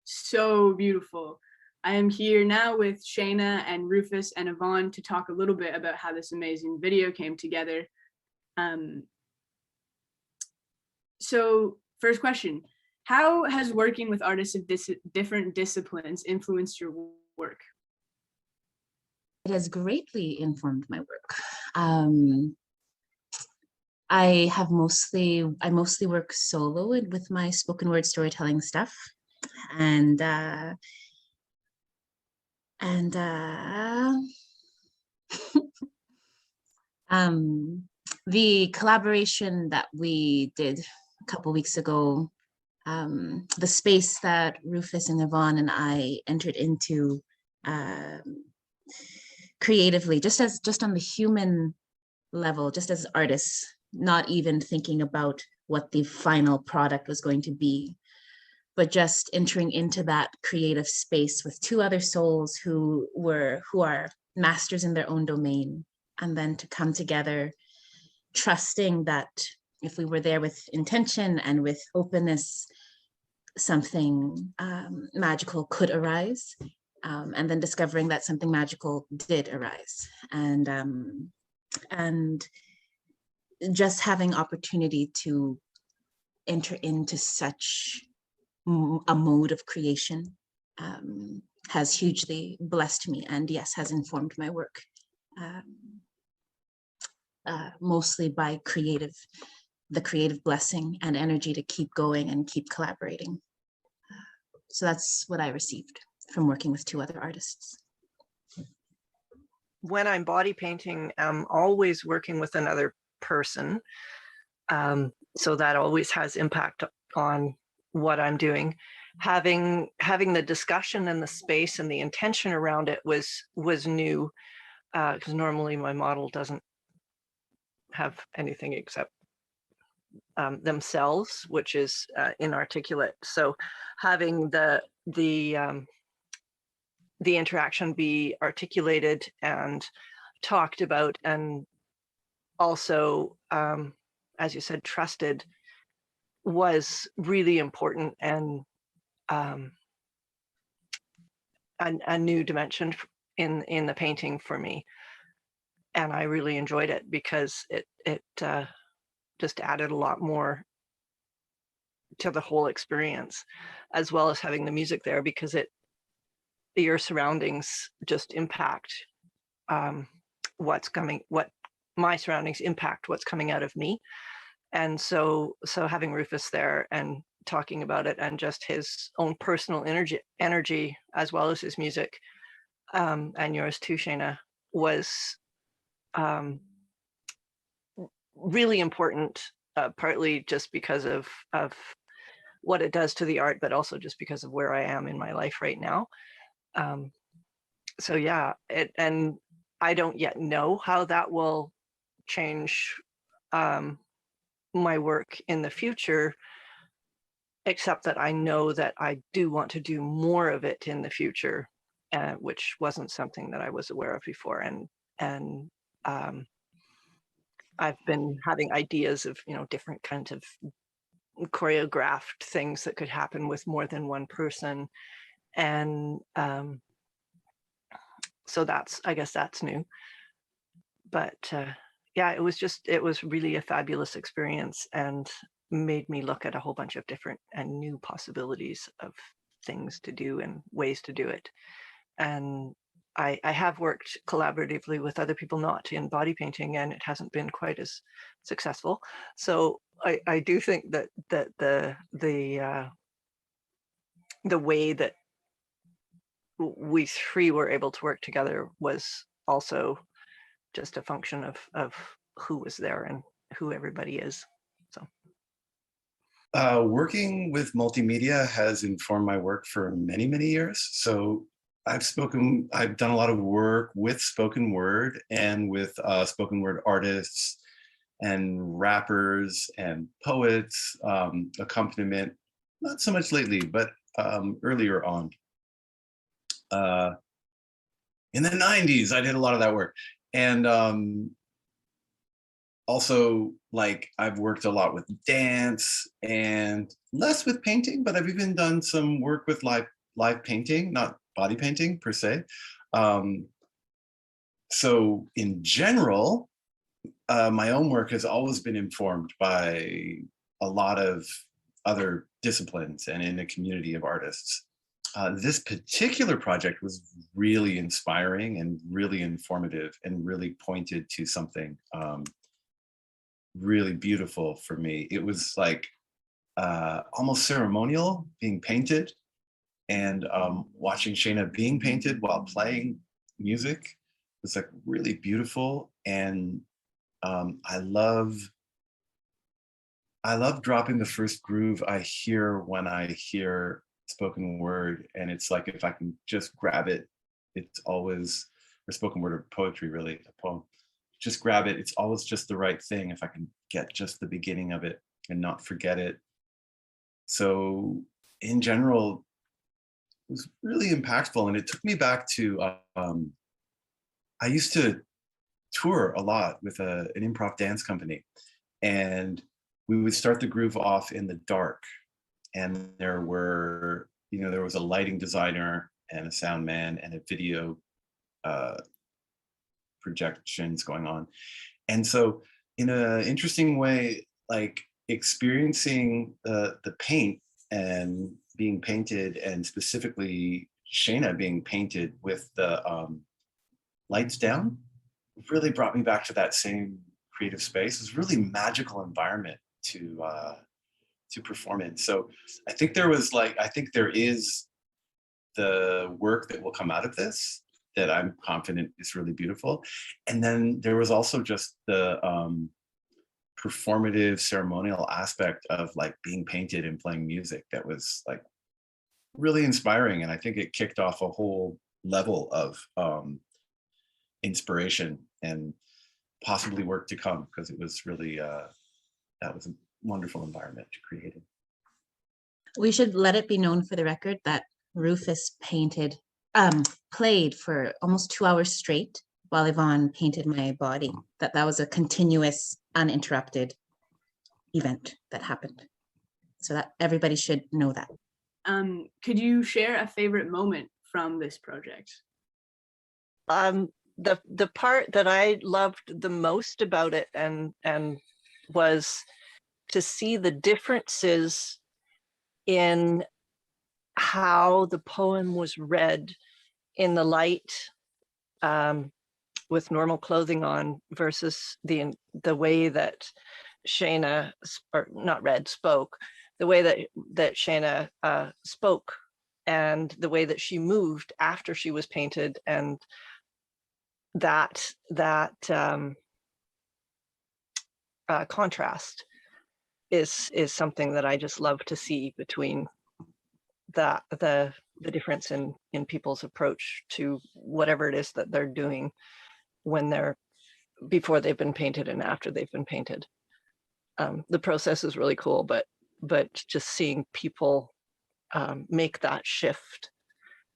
so beautiful. I am here now with Shayna and Rufus and Yvonne to talk a little bit about how this amazing video came together. So first question, how has working with artists of different disciplines influenced your work? It has greatly informed my work. I mostly work solo with my spoken word storytelling stuff, and the collaboration that we did a couple weeks ago, the space that Rufus and Yvonne and I entered into creatively, just on the human level, just as artists, not even thinking about what the final product was going to be, but just entering into that creative space with two other souls who are masters in their own domain, and then to come together, trusting that if we were there with intention and with openness, something magical could arise, and then discovering that something magical did arise, and just having opportunity to enter into such a mode of creation has hugely blessed me, and yes, has informed my work, mostly by the creative blessing and energy to keep going and keep collaborating. So that's what I received from working with two other artists. When I'm body painting, I'm always working with another person. So that always has impact on what I'm doing. Having the discussion and the space and the intention around it was new, because normally my model doesn't have anything except themselves, which is inarticulate. So having the interaction be articulated and talked about, and also, as you said, trusted, was really important, and a new dimension in the painting for me. And I really enjoyed it because it just added a lot more to the whole experience, as well as having the music there, because your surroundings just impact what my surroundings impact what's coming out of me. And so having Rufus there and talking about it, and just his own personal energy as well as his music, and yours too, Shayna, was really important, partly just because of what it does to the art, but also just because of where I am in my life right now. So yeah, and I don't yet know how that will change my work in the future, except that I know that I do want to do more of it in the future, which wasn't something that I was aware of before. And I've been having ideas of, different kinds of choreographed things that could happen with more than one person. And so I guess that's new. But yeah, it was really a fabulous experience, and made me look at a whole bunch of different and new possibilities of things to do and ways to do it. And I have worked collaboratively with other people, not in body painting, and it hasn't been quite as successful. So I do think that the way that we three were able to work together was also just a function of who was there and who everybody is. So working with multimedia has informed my work for many, many years. So I've done a lot of work with spoken word and with spoken word artists and rappers and poets, accompaniment, not so much lately, but earlier on. In the 90s, I did a lot of that work. And also, I've worked a lot with dance and less with painting, but I've even done some work with live live painting, not body painting per se. So in general, my own work has always been informed by a lot of other disciplines and in a community of artists. This particular project was really inspiring and really informative and really pointed to something really beautiful for me. It was like almost ceremonial, being painted, and watching Shayna being painted while playing music was like really beautiful. And I love dropping the first groove I hear when I hear spoken word, and it's like if I can just grab it, it's always, or spoken word or poetry, really, a poem, just grab it, it's always just the right thing if I can get just the beginning of it and not forget it. So in general, it was really impactful, and it took me back to I used to tour a lot with an improv dance company, and we would start the groove off in the dark, and there was a lighting designer and a sound man and a video projections going on. And so in an interesting way, like experiencing the paint and being painted, and specifically Shayna being painted with the lights down, really brought me back to that same creative space. It was a really magical environment to perform in. So I think there is the work that will come out of this that I'm confident is really beautiful. And then there was also just the performative ceremonial aspect of like being painted and playing music that was like really inspiring. And I think it kicked off a whole level of inspiration and possibly work to come, because it was really that was a wonderful environment to create it. We should let it be known for the record that Rufus played for almost 2 hours straight while Yvonne painted my body. That was a continuous, uninterrupted event that happened. So that everybody should know that. Could you share a favorite moment from this project? The part that I loved the most about it and was to see the differences in how the poem was read in the light with normal clothing on versus the way that Shayna, or not read, spoke, the way that Shayna spoke, and the way that she moved after she was painted, and that contrast is something that I just love to see between the difference in people's approach to whatever it is that they're doing when before they've been painted and after they've been painted. The process is really cool, but just seeing people make that shift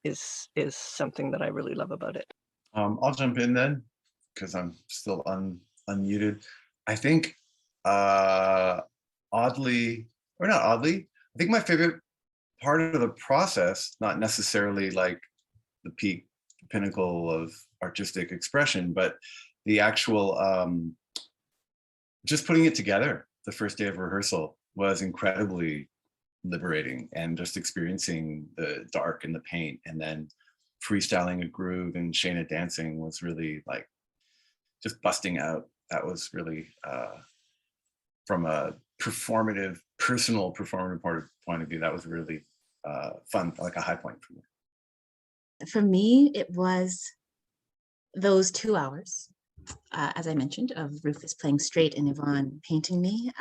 is something that I really love about it. I'll jump in then, because I'm still unmuted. I think oddly, or not oddly, I think my favorite part of the process, not necessarily like the pinnacle of artistic expression, but the actual just putting it together the first day of rehearsal was incredibly liberating, and just experiencing the dark and the paint, and then freestyling a groove and Shayna dancing was really like just busting out. That was really from a personal performative point of view, that was really fun, like a high point for me. For me, it was those 2 hours, as I mentioned, of Rufus playing straight and Yvonne painting me,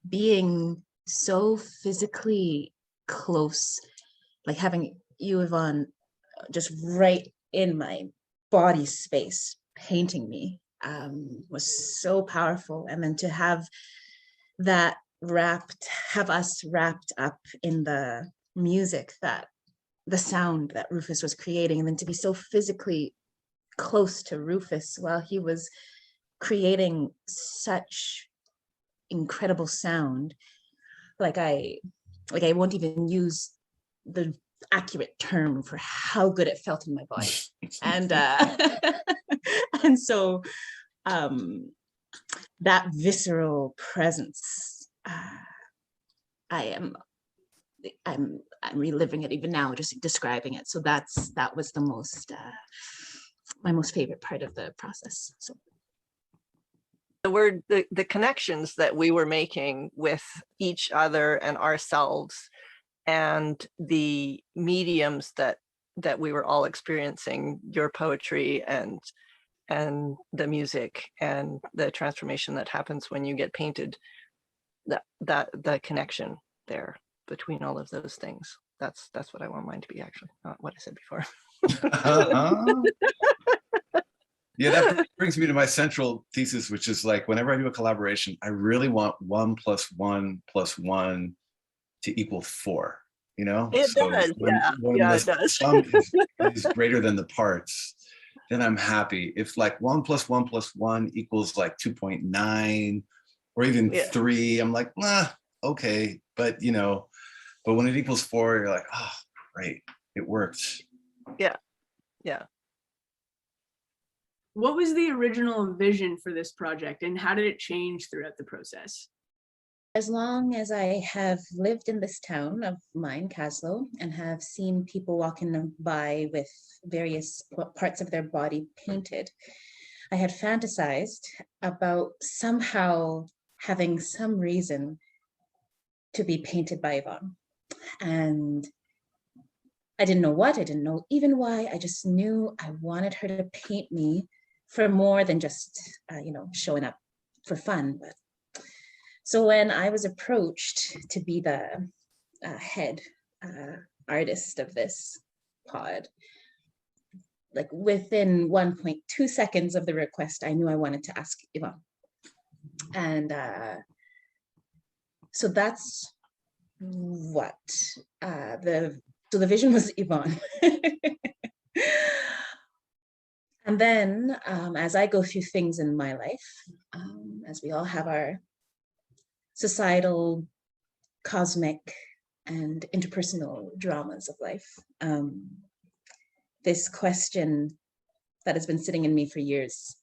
being so physically close, like having you, Yvonne, just right in my body space painting me, was so powerful. And then to have us wrapped up in the music, that the sound that Rufus was creating, and then to be so physically close to Rufus while he was creating such incredible sound. Like I won't even use the accurate term for how good it felt in my body. And and so that visceral presence, I'm reliving it even now, just describing it. So that was the most my most favorite part of the process. So the connections that we were making with each other and ourselves, and the mediums that we were all experiencing, your poetry and the music and the transformation that happens when you get painted, that the connection there between all of those things, that's what I want mine to be, actually, not what I said before. Yeah, that brings me to my central thesis, which is like, whenever I do a collaboration, I really want 1 + 1 + 1 to equal 4, you know? It So does, when yeah, the it does. sum is greater than the parts, then I'm happy. If like 1 + 1 + 1 equals like 2.9 or even 3, I'm like, okay. But you know, but when it equals 4, you're like, oh, great, it worked. Yeah. What was the original vision for this project, and how did it change throughout the process? As long as I have lived in this town of mine, Caslow, and have seen people walking by with various parts of their body painted, I had fantasized about somehow having some reason to be painted by Yvonne. And I didn't know what, I didn't know even why. I just knew I wanted her to paint me for more than just, showing up for fun. But so when I was approached to be the head artist of this pod, like within 1.2 seconds of the request, I knew I wanted to ask Yvonne. And so that's what the vision was, Yvonne. And then as I go through things in my life, as we all have our societal, cosmic, and interpersonal dramas of life, this question that has been sitting in me for years,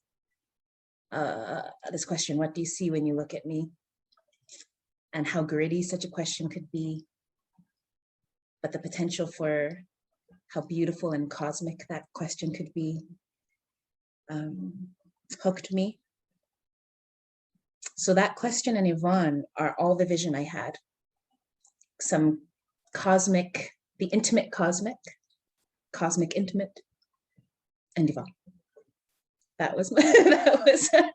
this question, what do you see when you look at me? And how gritty such a question could be, but the potential for how beautiful and cosmic that question could be, hooked me. So that question and Yvonne are all the vision I had. Some cosmic, the intimate cosmic intimate, and Yvonne. That was the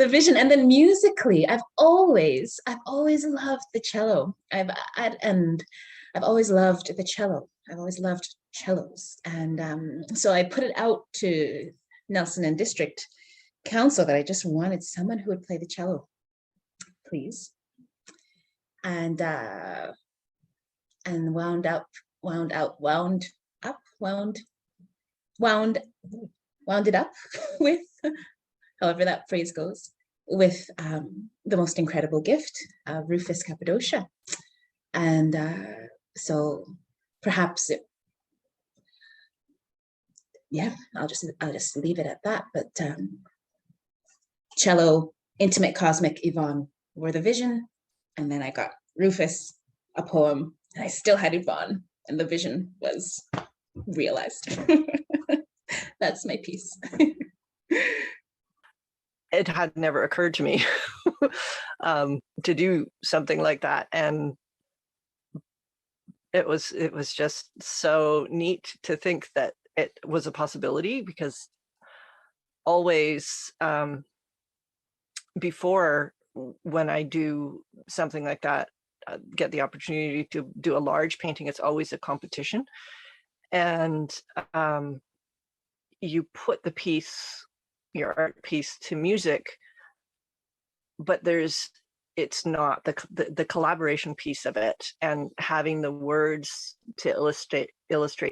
vision. And then musically, I've always loved the cello. I've always loved the cello. I've always loved cellos. And so I put it out to Nelson and District Council that I just wanted someone who would play the cello, please. And wound it up with, however that phrase goes, with the most incredible gift, Rufus Cappadocia. And so perhaps I'll just leave it at that. But cello, intimate, cosmic, Yvonne were the vision. And then I got Rufus, a poem, and I still had Yvonne, and the vision was realized. That's my piece. It had never occurred to me to do something like that, and it was just so neat to think that it was a possibility, because always before, when I do something like that, get the opportunity to do a large painting, it's always a competition, and you put the piece, your art piece, to music, but it's not the collaboration piece of it, and having the words to illustrate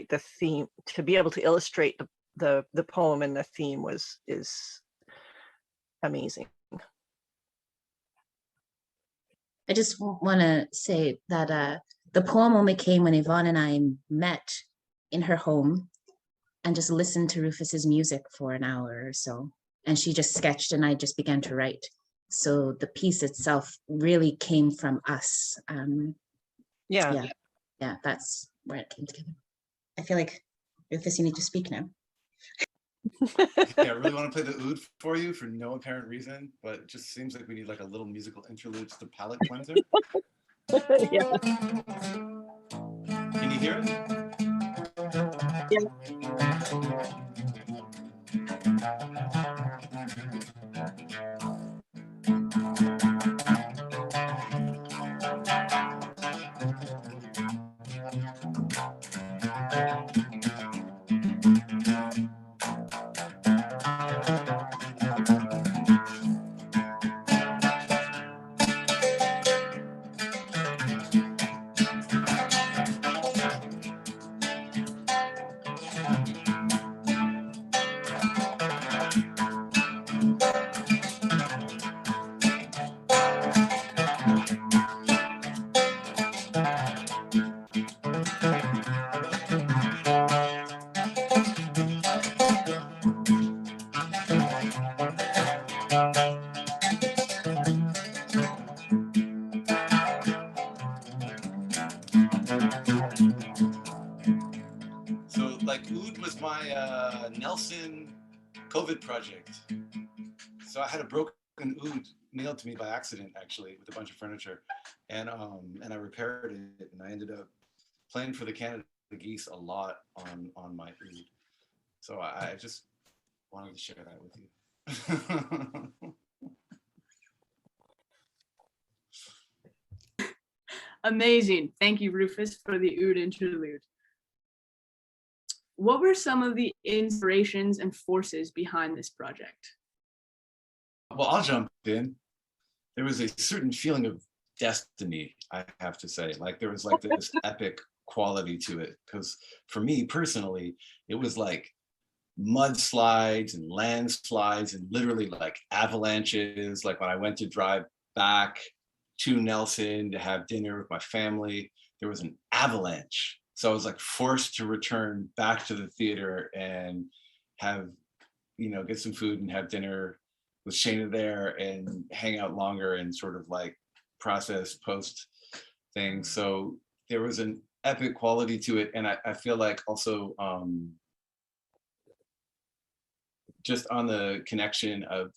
the theme, to be able to illustrate the poem and the theme is amazing. I just want to say that the poem only came when Yvonne and I met in her home and just listened to Rufus's music for an hour or so. And she just sketched and I just began to write. So the piece itself really came from us. Yeah. Yeah, that's where it came together. I feel like, Rufus, you need to speak now. Yeah, I really want to play the oud for you for no apparent reason, but it just seems like we need like a little musical interlude, just a palate cleanser. Yeah. Can you hear it? So like oud was my Nelson COVID project. So I had a broken oud mailed to me by accident, actually, with a bunch of furniture, and I repaired it, and I ended up playing for the Canada Geese a lot on my oud. So I just wanted to share that with you. Amazing. Thank you, Rufus, for the oud interlude. What were some of the inspirations and forces behind this project? Well, I'll jump in. There was a certain feeling of destiny, I have to say. Like there was like this epic quality to it. Because for me personally, it was like mudslides and landslides and literally like avalanches. Like when I went to drive back to Nelson to have dinner with my family, there was an avalanche. So I was like forced to return back to the theater and have, get some food and have dinner with Shayna there and hang out longer and sort of like process post things. So there was an epic quality to it. And I feel like also just on the connection of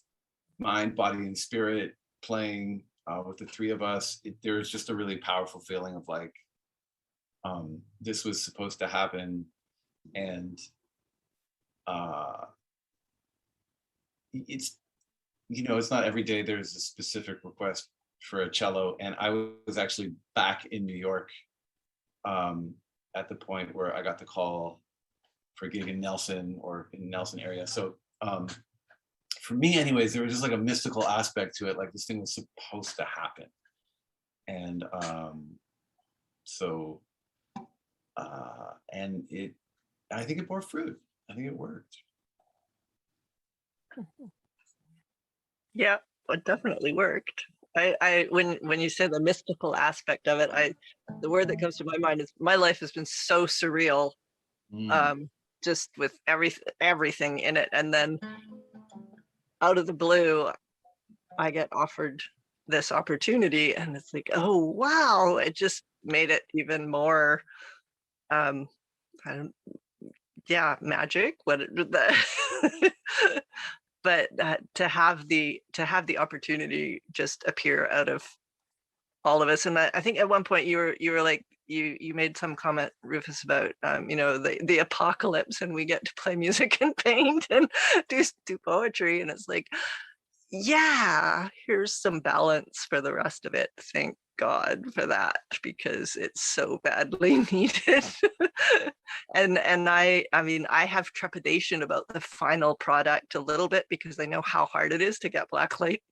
mind, body, and spirit playing with the three of us, there was just a really powerful feeling of like, this was supposed to happen. And it's not every day there's a specific request for a cello. And I was actually back in New York at the point where I got the call for a gig in Nelson or in Nelson area. So for me anyways, there was just like a mystical aspect to it. Like this thing was supposed to happen. And and I think it bore fruit. I think it worked. Yeah, it definitely worked. When you say the mystical aspect of it, the word that comes to my mind is my life has been so surreal, just with everything in it, and then out of the blue, I get offered this opportunity, and it's like, oh wow! It just made it even more, magic. But to have the opportunity just appear out of all of us. And I think at one point you were like, you made some comment, Rufus, about the apocalypse, and we get to play music and paint and do poetry, and it's like, yeah, here's some balance for the rest of it. Thank God for that, because it's so badly needed. and I mean, I have trepidation about the final product a little bit, because I know how hard it is to get blacklight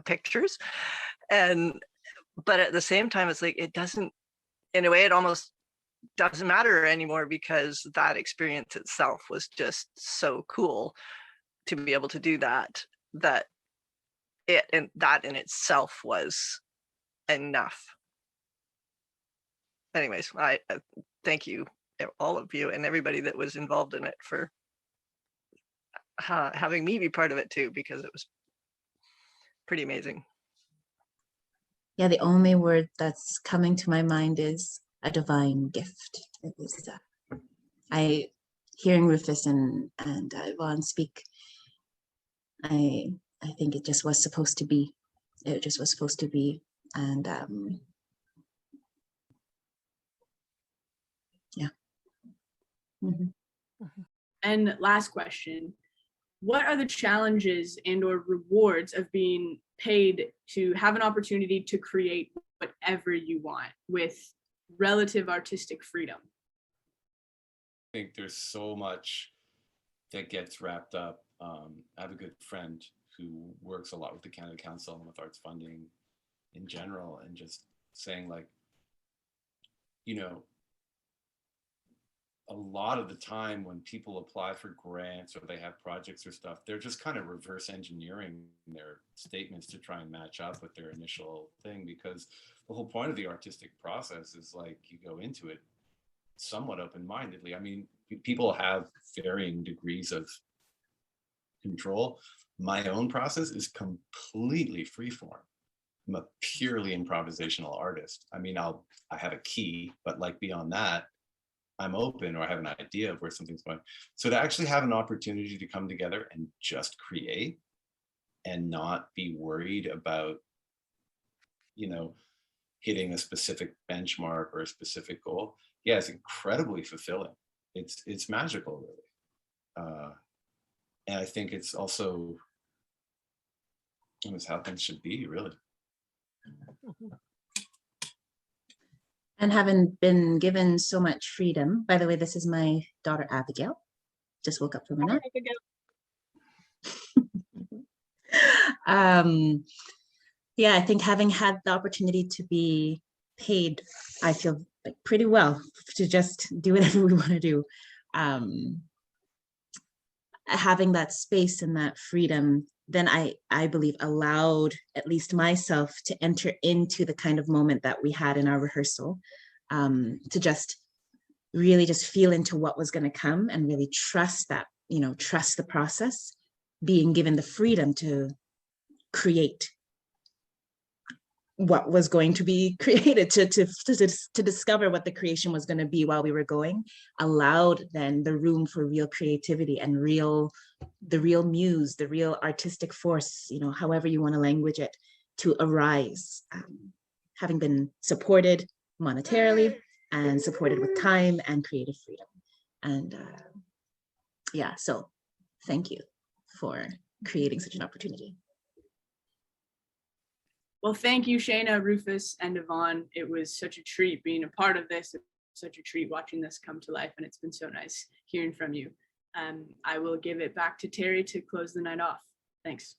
pictures. But at the same time, it's like, it doesn't, in a way, it almost doesn't matter anymore, because that experience itself was just so cool to be able to do that in itself was enough. anyways, I thank you, all of you and everybody that was involved in it for having me be part of it too, because it was pretty amazing. Yeah, the only word that's coming to my mind is a divine gift. It was hearing Rufus and Yvonne speak. I think it just was supposed to be. It just was supposed to be, and yeah. And last question, what are the challenges and or rewards of being paid to have an opportunity to create whatever you want with relative artistic freedom? I think there's so much that gets wrapped up. I have a good friend who works a lot with the Canada Council and with arts funding in general, and just saying, like, you know, a lot of the time when people apply for grants or they have projects or stuff, they're just kind of reverse engineering their statements to try and match up with their initial thing, because the whole point of the artistic process is, like, you go into it somewhat open-mindedly. I mean, people have varying degrees of control. My own process is completely freeform. I'm a purely improvisational artist. I mean, I have a key, but like beyond that, I'm open, or I have an idea of where something's going. So to actually have an opportunity to come together and just create and not be worried about, you know, hitting a specific benchmark or a specific goal, yeah, it's incredibly fulfilling. It's magical, really. And I think it's also, it's how things should be, really. And having been given so much freedom, by the way, this is my daughter, Abigail. Just woke up from a nap. Yeah, I think having had the opportunity to be paid, I feel like pretty well to just do whatever we want to do. Having that space and that freedom, then I believe allowed at least myself to enter into the kind of moment that we had in our rehearsal, to just really just feel into what was going to come and really trust that, you know, trust the process, being given the freedom to create what was going to be created, to discover what the creation was going to be while we were going, allowed then the room for real creativity and the real muse, the real artistic force, you know, however you want to language it, to arise, having been supported monetarily and supported with time and creative freedom. And yeah, so thank you for creating such an opportunity. Well, thank you, Shayna, Rufus, and Yvonne. It was such a treat being a part of this. It's such a treat watching this come to life, and it's been so nice hearing from you. I will give it back to Terry to close the night off. Thanks.